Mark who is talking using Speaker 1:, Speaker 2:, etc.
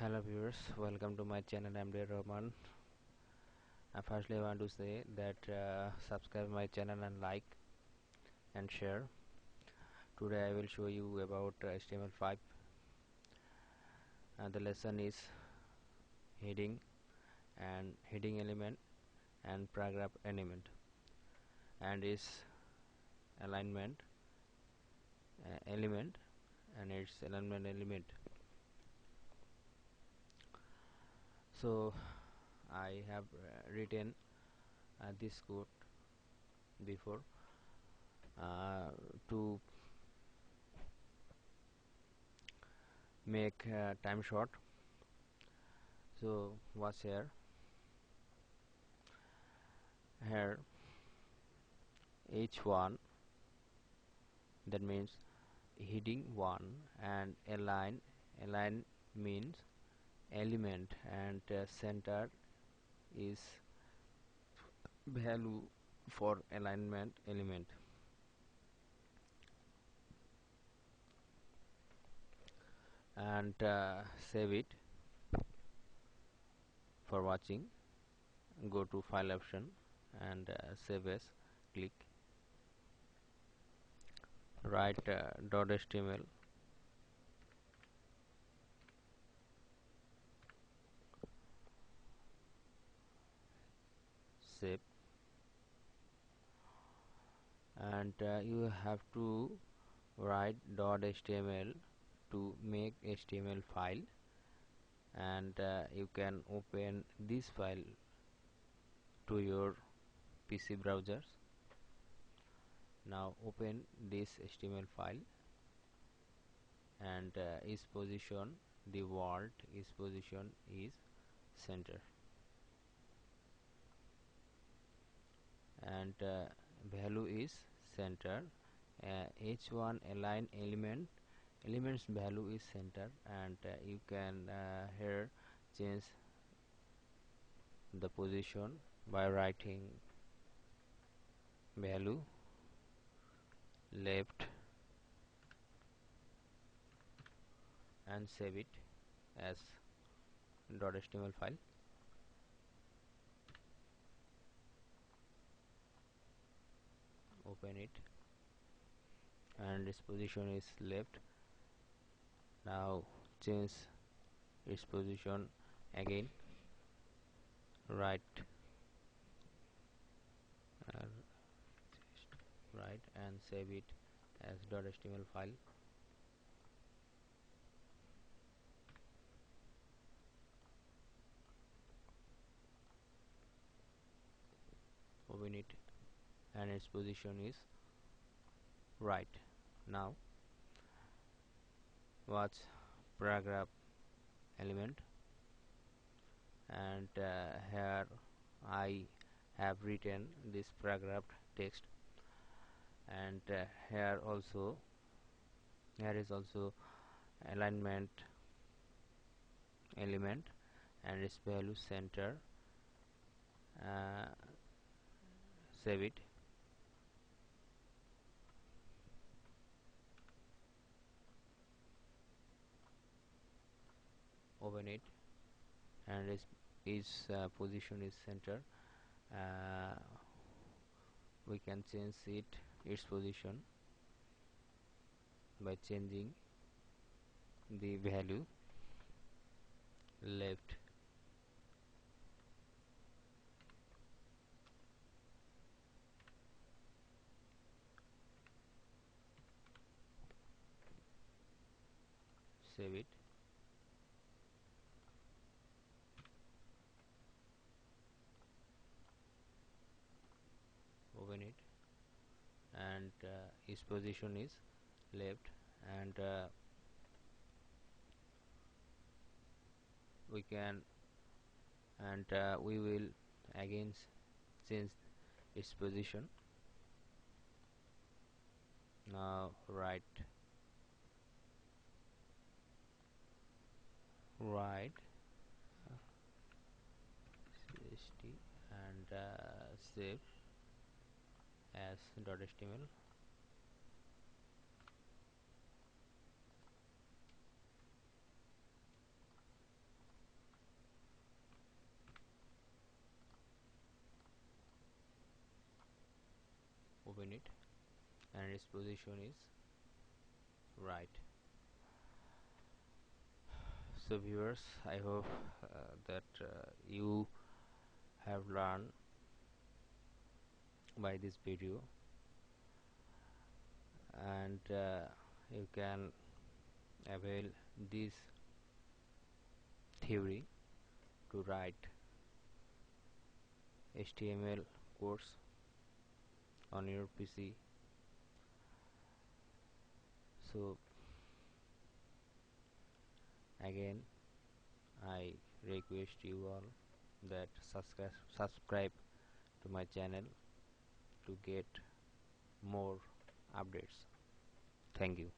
Speaker 1: Hello viewers, welcome to my channel. I'm Dear Rahman. Firstly, I want to say that subscribe my channel and like and share. Today I will show you about html5. The lesson is heading and heading element and paragraph element, and its alignment element and its alignment element. So I have written this code before to make time short. So what's here h1, that means heading 1, and align means element, and center is value for alignment element. And save it. For watching, go to file option and save as, click, write .html, save, and you have to write .html to make HTML file, and you can open this file to your PC browsers. Now open this HTML file and its position, the world its position is center, and value is center. h1 align elements value is center, and you can here change the position by writing value left and save it as .html file. Open it, and its position is left. Now change its position again, right uh, right and save it as .html file. Open it, and its position is right. Now watch paragraph element, and here I have written this paragraph text, and here is also alignment element and its value center. Save it. Open it, and its position is center. uh, we can change its position by changing the value left. Save it. Open it, and its position is left, and we can and we will again change its position. Now write cst and save as .html. and its position is right. So viewers, I hope that you have learned by this video, and you can avail this theory to write HTML course on your PC. So again, I request you all that subscribe to my channel to get more updates. Thank you.